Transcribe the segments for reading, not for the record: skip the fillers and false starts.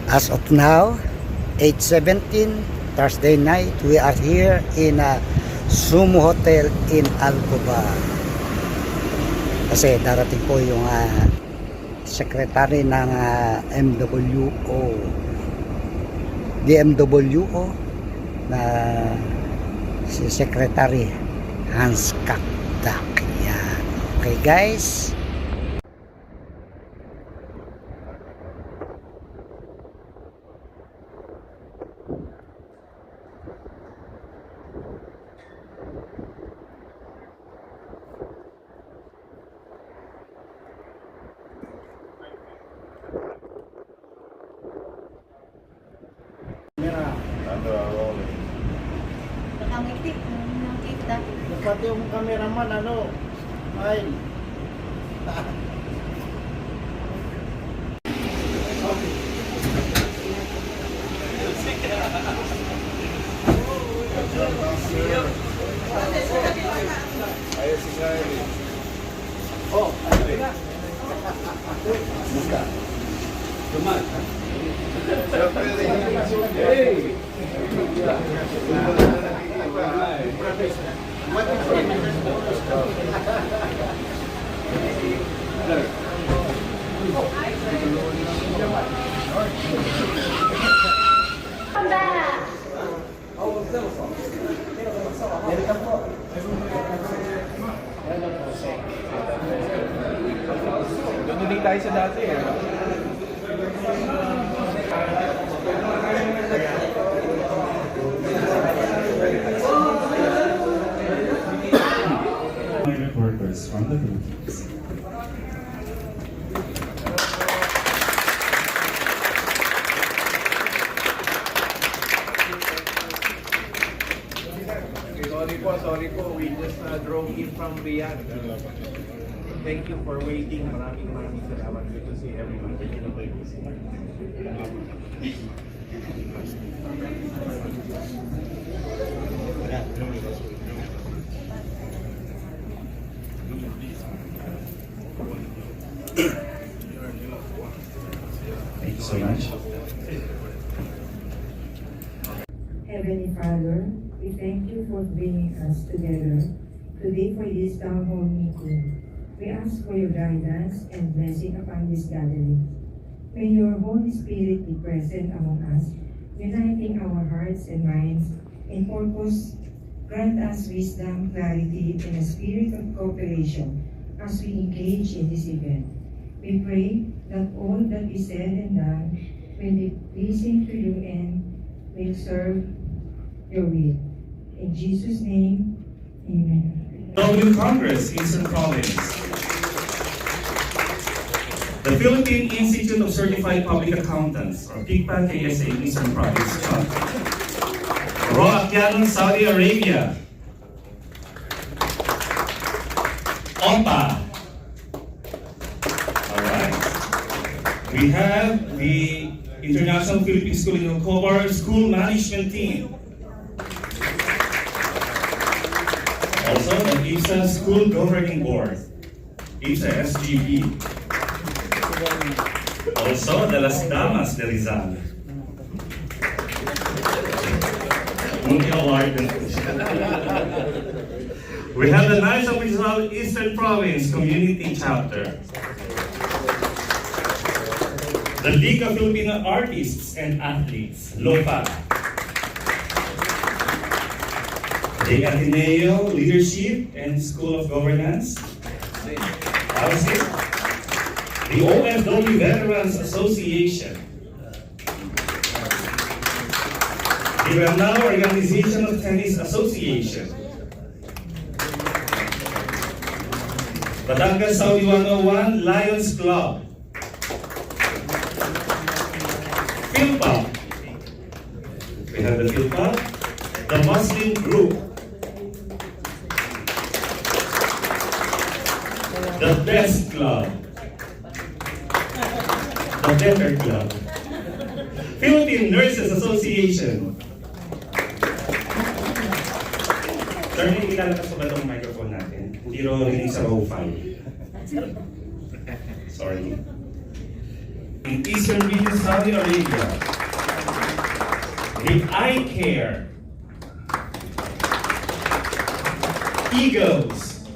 As of now, 8:17 Thursday night, we are here in Sumo Hotel in Alcobar. Kasi darating po yung secretary ng DMWO na si Secretary Hans Kakdak. Yan. Okay guys. Nakangiti, nakita. Dapat yung cameraman, ay. Oh, Musta? Duman. Hey. Doon tayo sa dati Reporters from the Philippines. Sorry po. We just drove in from Riyadh. Thank you for waiting. Maraming salamat. Good to see everyone. Thank you so much. Heavenly Father, we thank you for bringing us together today for this town hall meeting. We ask for your guidance and blessing upon this gathering. May your Holy Spirit be present among us, uniting our hearts and minds in purpose. Grant us wisdom, clarity, and a spirit of cooperation as we engage in this event. We pray that all that is said and done will be pleasing to you and will serve your will. In Jesus' name, amen. W Congress, Eastern Province. The Philippine Institute of Certified Public Accountants, or PICPA KSA, Eastern Province, Chapter. Roa Akyanon, Saudi Arabia. OMPA. Alright. We have the International Philippine School in Alcobar School Management Team. Also, the IPSA School Governing Board, IPSA SGB. Also, the Las Damas de Rizal. Multi-award. We have the Knights of Rizal Eastern Province Community Chapter. The League of Filipino Artists and Athletes, LOPA. The Ateneo Leadership and School of Governance, ALSIC. The OFW Veterans Association. The Ranao Organization of Tennis Association. Batangas Saudi 101 Lions Club. PhilPA. We have the PhilPA. The Muslim Group. The Best Club. The Better Club. Philippine Nurses Association. Sir, may ilalakas pa ba itong microphone natin? Hindi rin rinig sa raw file. Sorry. in Eastern Region, Saudi Arabia. The Eye Care, Eagles,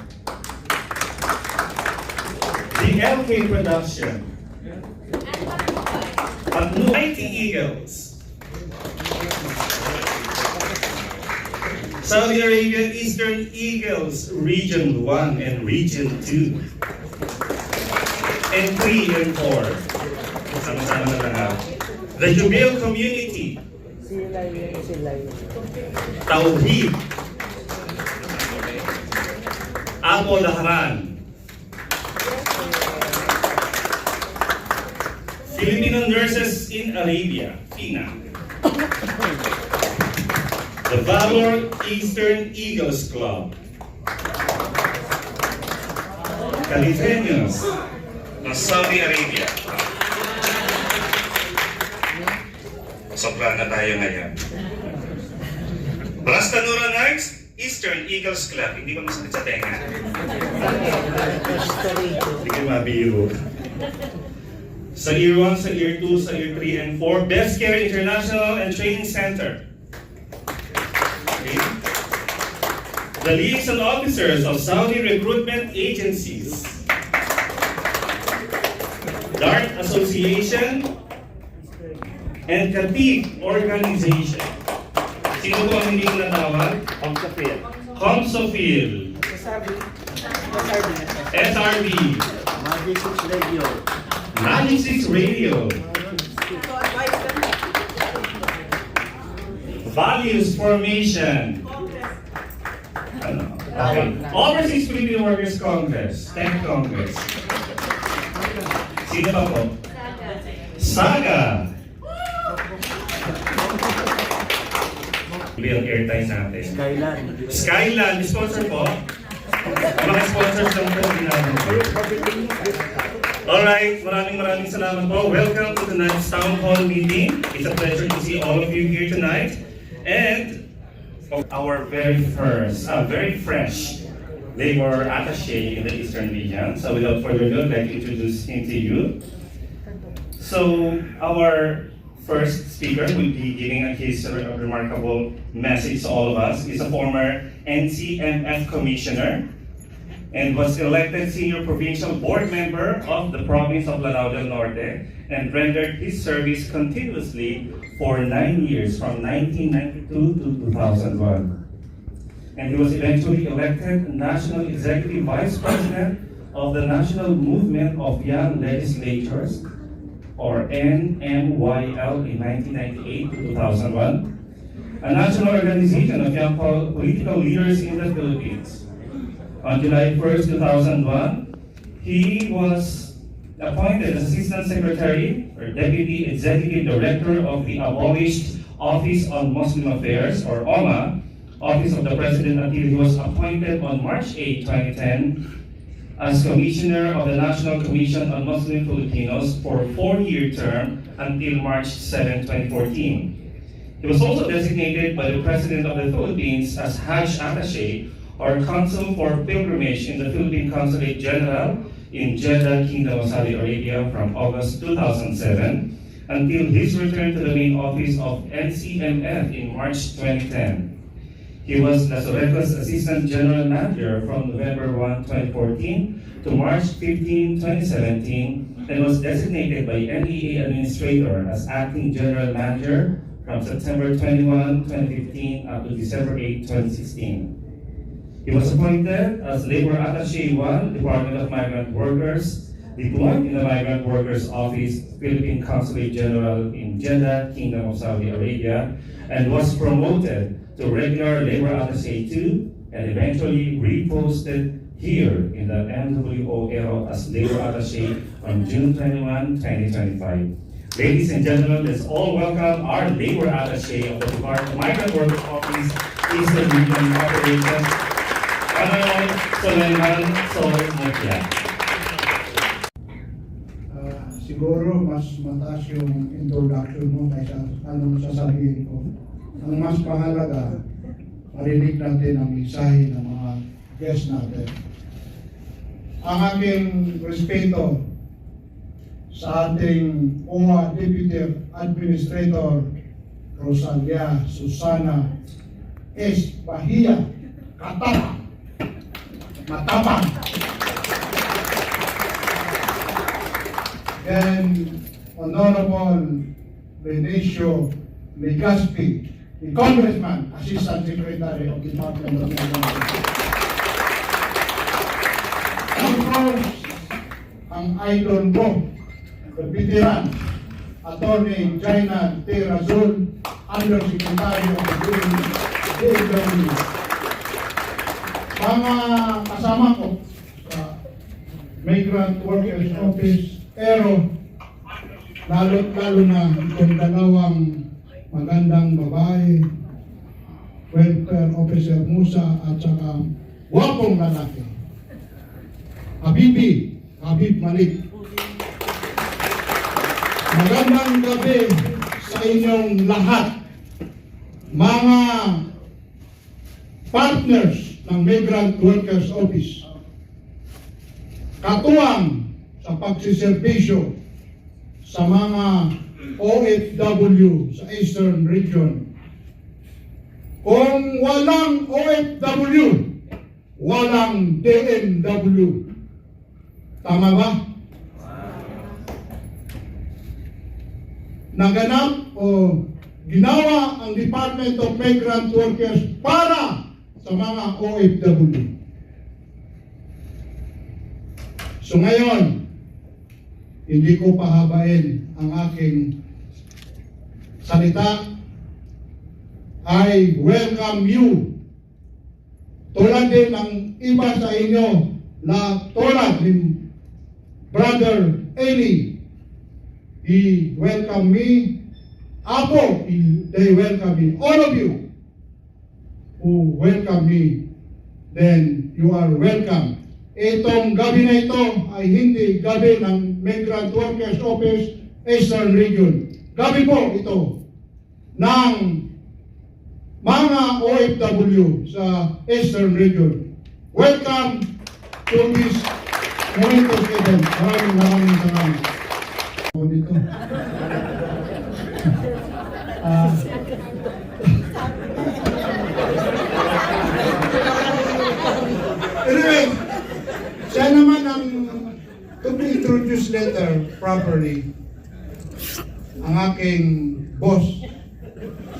the LK Production, at Mighty Eagles, Saudi Arabia Eastern Eagles, Region 1 and Region 2, and 3 and 4. Sama-sama na lahat. The Jubil Community, Tauhid, Apo Dahran, Filipino Nurses in Arabia, FINA, the Valor Eastern Eagles Club, Califeños ng Saudi Arabia. Sobra na tayo ngayon. Rasta Nura Knights, Eastern Eagles Club. Hindi ba masakit sa tenga? Hindi kayo mabiro. Sa Year 1, sa Year 2, sa Year 3 and 4, Best Care International and Training Center. Okay. The liaison officers of Saudi recruitment agencies. DART Association and Khatib Organization. Sino po ang hindi ko natawag? Comsofil. SRB. Magic 6 Radio. Magic 6 Radio. Values Formation. Ano? Okay. Overseas Filipino Workers Congress. Tech Congress. Sino pa po? Saga. Ang airtime natin. Skyland, sponsor po. Mga sponsors lang po ginagawa ko. Alright, maraming salamat po. Welcome to tonight's town hall meeting. It's a pleasure to see all of you here tonight. And our very fresh labor attaché in the Eastern region. So without further ado, I'd like to introduce him to you. So our first speaker will be giving his remarkable message to all of us. He's a former NCMF commissioner and was elected senior provincial board member of the province of Lanao del Norte and rendered his service continuously for 9 years from 1992 to 2001. And he was eventually elected National Executive Vice President of the National Movement of Young Legislators, or NMYL, in 1998 to 2001, a national organization of young political leaders in the Philippines. On July 1st, 2001, he was appointed as Assistant Secretary or Deputy Executive Director of the abolished Office on Muslim Affairs, or OMA, Office of the President, until he was appointed on March 8, 2010, as Commissioner of the National Commission on Muslim Filipinos for a 4-year term until March 7, 2014. He was also designated by the President of the Philippines as Hajj Attaché, or Consul for Pilgrimage in the Philippine Consulate General in Jeddah, Kingdom of Saudi Arabia from August 2007 until his return to the main office of NCMF in March 2010. He was Lazaretto's Assistant General Manager from November 1, 2014 to March 15, 2017, and was designated by NEA Administrator as Acting General Manager from September 21, 2015 up to December 8, 2016. He was appointed as Labor Attaché 1, Department of Migrant Workers, deployed in the Migrant Workers Office, Philippine Consulate General in Jeddah, Kingdom of Saudi Arabia, and was promoted to regular Labor Attaché 2 and eventually reposted here in the MWO Aero as Labor Attaché on June 21, 2025. Ladies and gentlemen, let's all welcome our Labor Attaché of the Department of Migrant Workers Office, Eastern Region Operations, Panoy Soleman Sol Mutya. Siguro mas mataas yung introduction mo kaysa anong sasabihin ko. Ang mas mahalaga, marinig natin ang mensahe ng mga guests natin. Ang aking respeto sa ating OWA Deputy Administrator Rosalia Susana S. Bahia Katapang. Matapang. And Honorable Benicio Legaspi, the Congressman, Assistant Secretary of the Department of Environment. Of course, ang idol ko, the veteran, Attorney Jaina T. Razul, Undersecretary of the DFW. Mga kasama ko sa Migrant Workers Office, pero lalo na itong dalawang magandang babae, Welfare Officer Musa at saka wapong lalaki, Habib Malik. Magandang gabi sa inyong lahat, mga partners ng Migrant Workers Office, katuwang sa pagsiservisyo sa mga OFW sa Eastern Region. Kung walang OFW, walang DMW. Tama ba? Naganap o ginawa ang Department of Migrant Workers para sa mga OFW. So ngayon, hindi ko pahabain ang aking salita. I welcome you. Tulad din ng iba sa inyo, tulad ni Brother Eli, he welcome me. Apo, they welcome me. All of you who welcome me, then you are welcome. Itong gabi na ito ay hindi gabi ng Migrant Workers Office Eastern Region. Gabi po ito ng mga OFW sa Eastern Region. Welcome to this momentous event. Maraming salamat. Dito. Anyway, siya naman ang to be introduced later properly. Ang aking boss,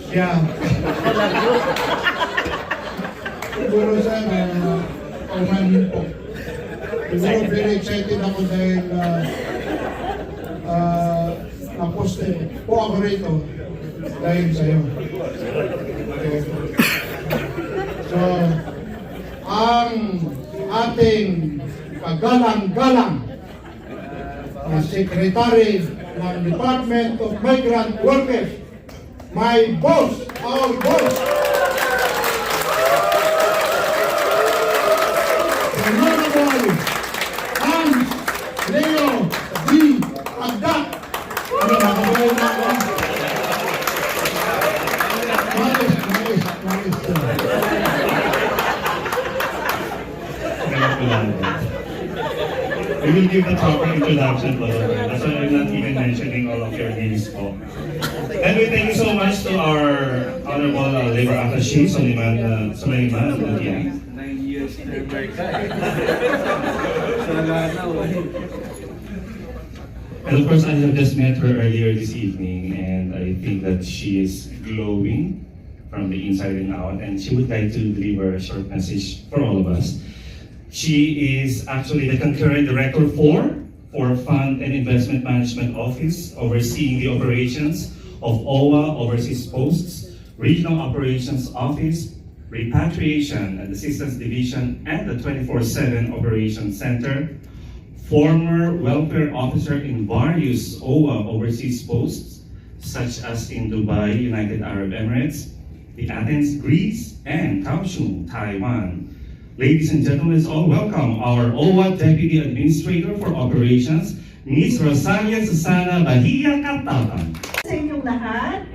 siya. Siguro siya paumanhin po. Siguro very excited ako dahil na-poste po ako rito dahil sa'yo. Okay. So, ang ating kagalang-galang na Secretary ng Department of Migrant Workers, my boss, our boss, Honorable Hans Leo D. Agdat. Ano na, kabayan na ako? We will give the proper introduction, brother. That's why I'm not even mentioning all of your names po. Anyway, thank you so much to our Honorable Labor Attaché, Sulaiman Latian. 9 years in America. And of course, I have just met her earlier this evening, and I think that she is glowing from the inside and out, and she would like to deliver a short message for all of us. She is actually the concurrent director for Fund and Investment Management Office, overseeing the operations of OWA Overseas Posts, Regional Operations Office, Repatriation and Assistance Division, and the 24/7 Operations Center. Former welfare officer in various OWA overseas posts, such as in Dubai, United Arab Emirates, the Athens, Greece, and Kaohsiung, Taiwan. Ladies and gentlemen, let's all welcome our OWA Deputy Administrator for Operations, Ms. Rosalia Susana Bahia Katapang. Sa inyong lahat.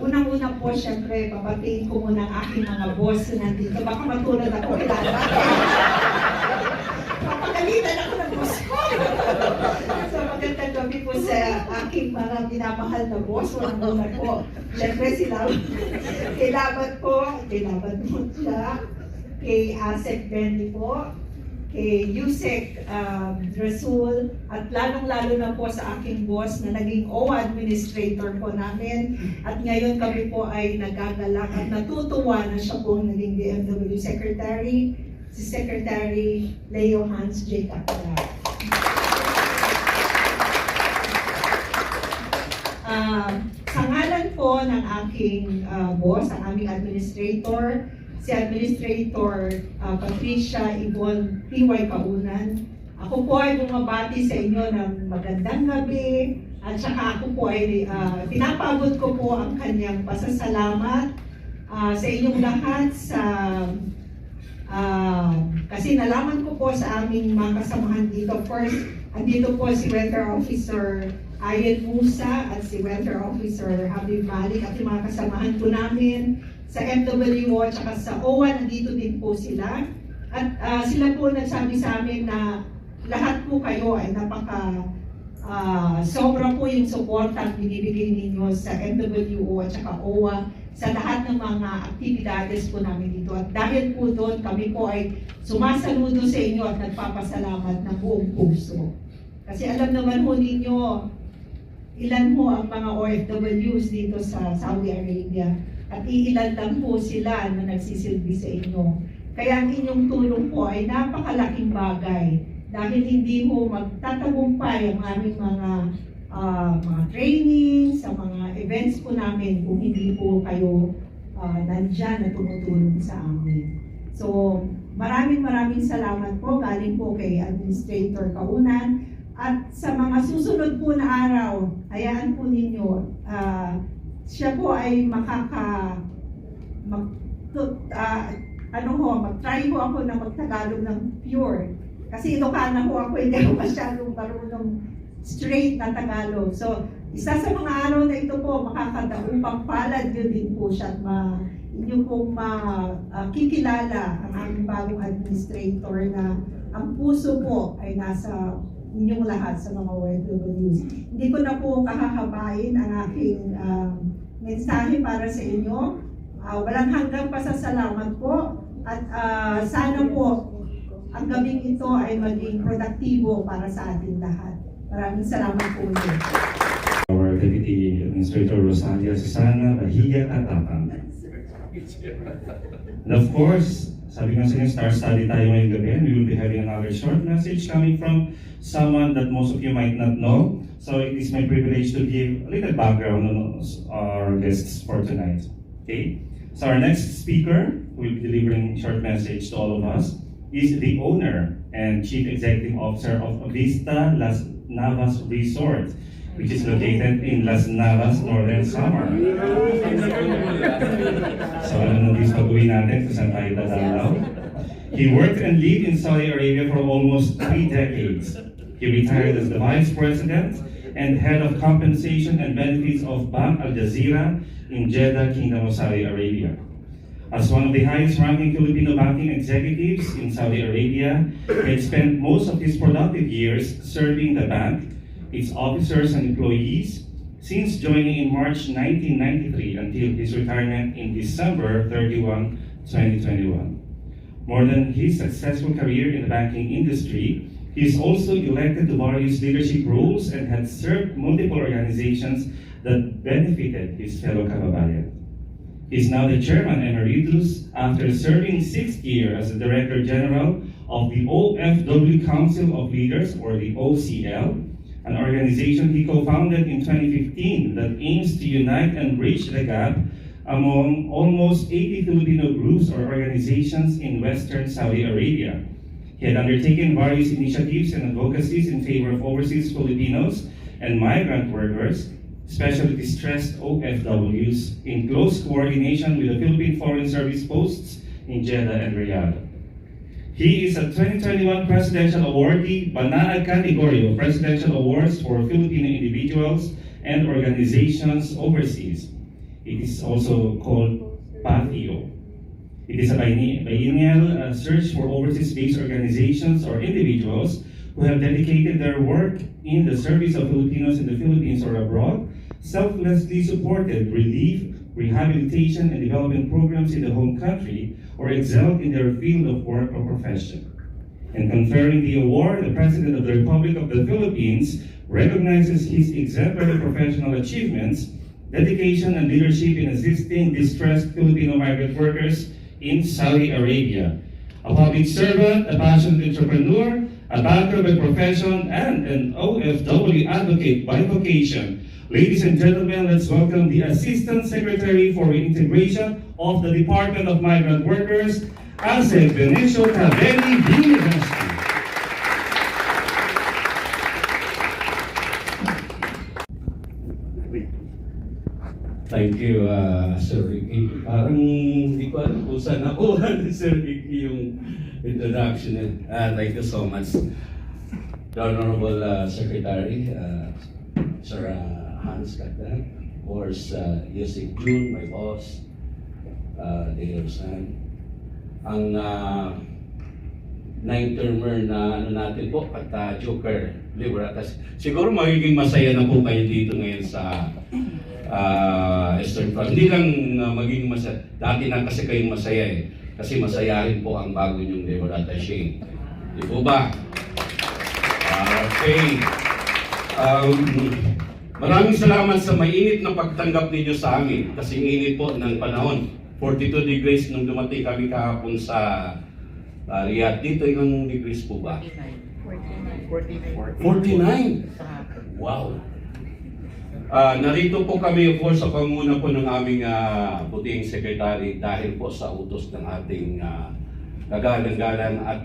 Unang-una po, syempre, papatiin ko muna ang aking mga boss na nandito. Baka matulad ako, kilala. Papagalitan ako ng boss aking mga minamahal na boss, walang muna po. Siyempre sila, kailaban mo siya, kay Asek Benny po, kay Yusek Rasul, at lalong-lalo na po sa aking boss na naging OWA administrator po namin. At ngayon kami po ay nagagalak at natutuwa na siya po naging DMW Secretary, si Secretary Leo Hans J. Capra. Sa ngalan po ng aking boss, ang aming administrator, si Administrator Patricia Yvonne P.Y. Kaunan, ako po ay bumabati sa inyo ng magandang gabi at saka ako po ay pinapabot ko po ang kanyang pasasalamat sa inyong lahat kasi nalaman ko po sa aming mga kasamahan dito. First, andito po si Weather Officer Ayen Musa at si Weather Officer Habib Malik at yung mga kasamahan po namin sa MWO at saka sa OWA, nandito din po sila. At sila po nagsabi sa amin na lahat po kayo ay sobra po yung suporta binibigay ninyo sa MWO at saka OWA sa lahat ng mga aktibidades po namin dito. At dahil po doon, kami po ay sumasaludo sa inyo at nagpapasalamat ng buong puso. Kasi alam naman po ninyo, ilan po ang mga OFWs dito sa Saudi Arabia at iilan lang po sila na nagsisilbi sa inyo. Kaya ang inyong tulong po ay napakalaking bagay dahil hindi po magtatagumpay ang aming mga training, sa mga events po namin kung hindi po kayo nandyan na tumutulong sa amin. So maraming salamat po galing po kay Administrator Kaunan. At sa mga susunod po na araw, hayaan po ninyo, siya po ay mag-try po ako na magtagalog ng pure. Kasi Ilocana po ako, hindi ako masyadong marunong straight na Tagalog. So, isa sa mga araw na ito po, makakadaupang palad yun din po siya at inyo pong kikilala ang aming bagong administrator na ang puso po ay nasa inyong lahat sa mga OFWs. Hindi ko na po kahahabain ang aking mensahe para sa inyo. Walang hanggang pasasalamat po at sana po ang gabing ito ay maging produktibo para sa ating lahat. Maraming salamat po ulit. Our Deputy Administrator Rosalia Susana Bahia Atapang. And of course, sabi nga sa inyo, star study tayo ngayong gabi, and we will be having another short message coming from someone that most of you might not know. So it is my privilege to give a little background on our guests for tonight. Okay? So our next speaker who will be delivering a short message to all of us is the owner and Chief Executive Officer of Vista Las Navas Resort, which is located in Las Navas, Northern Samar. So ano nang pag-uwi natin kung saan tayo dadalaw? He worked and lived in Saudi Arabia for almost 3 decades. He retired as the Vice President and Head of Compensation and Benefits of Bank Al Jazeera in Jeddah, Kingdom of Saudi Arabia. As one of the highest-ranking Filipino banking executives in Saudi Arabia, he had spent most of his productive years serving the bank, its officers and employees, since joining in March 1993 until his retirement in December 31, 2021. More than his successful career in the banking industry, he is also elected to various leadership roles and had served multiple organizations that benefited his fellow kababayan. He is now the Chairman Emeritus after serving 6th year as the Director General of the OFW Council of Leaders, or the OCL, an organization he co-founded in 2015 that aims to unite and bridge the gap among almost 80 Filipino groups or organizations in Western Saudi Arabia. He had undertaken various initiatives and advocacies in favor of overseas Filipinos and migrant workers, especially distressed OFWs, in close coordination with the Philippine Foreign Service posts in Jeddah and Riyadh. He is a 2021 Presidential Awardee, Banaag category of Presidential Awards for Filipino individuals and organizations overseas. It is also called PATIO. It is a biennial search for overseas-based organizations or individuals who have dedicated their work in the service of Filipinos in the Philippines or abroad, selflessly supported relief, rehabilitation, and development programs in the home country, or excelled in their field of work or profession. In conferring the award, the President of the Republic of the Philippines recognizes his exemplary professional achievements, dedication, and leadership in assisting distressed Filipino migrant workers in Saudi Arabia. A public servant, a passionate entrepreneur, a banker by profession, and an OFW advocate by vocation. Ladies and gentlemen, let's welcome the Assistant Secretary for Reintegration of the Department of Migrant Workers, Asel Benicio Caveri University. Thank you, Sir Ricky. Parang hindi ko alam kung saan nakuha ni Sir Ricky yung introduction. Thank you so much. The Honorable Secretary, Sir Hans Cagdan, of course, Yusik Jun, my boss, Dale San. Ang nine-termer na natin po at Joker Liberatas. Siguro magiging masaya na po kayo dito ngayon sa Eastern Front. Hindi lang maging masaya. Dati na kasi kayong masaya eh. Kasi masayahin po ang bago niyong Liberata Shane. Di po ba? Okay. Maraming salamat sa mainit na pagtanggap ninyo sa amin. Kasing init po ng panahon. 42 degrees nung dumating kami kahapon sa Riyadh. Dito ilang degrees po ba? 49. Wow! Narito po kami, of course, sa panguna po ng aming puting secretary dahil po sa utos ng ating kagalang-galang at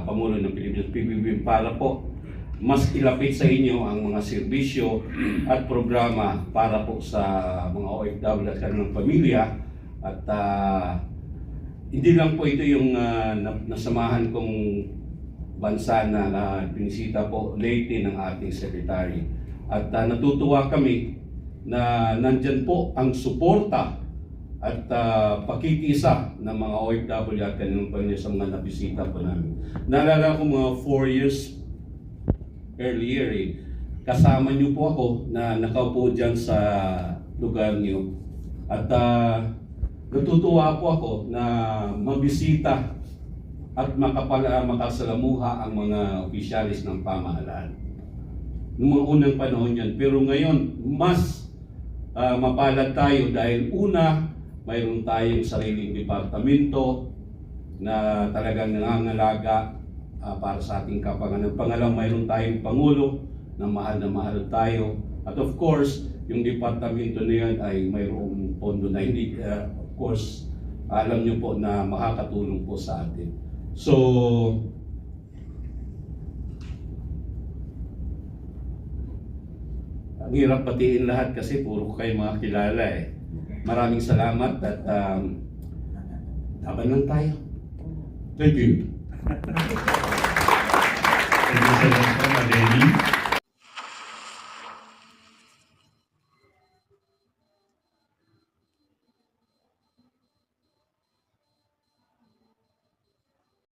Pangulo ng Pilipinas PBB para po mas ilapit sa inyo ang mga serbisyo at programa para po sa mga OFW at kanilang pamilya. At hindi lang po ito yung nasamahan kong bansa na pinisita po lately ng ating secretary. At natutuwa kami na nandyan po ang suporta at pakikisa ng mga OFW at kanilang pamilya sa mga nabisita po namin. Naalala ko mga 4 years earlier kasama niyo po ako na nakaupo dyan sa lugar niyo. At natutuwa po ako na mabisita at makasalamuha ang mga opisyalis ng pamahalaan. Noong mga unang panahon yan. Pero ngayon, mas mapalad tayo dahil una, mayroon tayong sariling departamento na talagang nangangalaga para sa ating kapakanan. Pangalawa, mayroon tayong Pangulo na mahal tayo. At of course, yung departamento na yan ay mayroong pondo na hindi, of course, alam nyo po na makakatulong po sa atin. So, ang hirap patiin lahat kasi puro kayo mga kilala eh. Maraming salamat at laban lang tayo. Thank you. Thank you so much, Madeni.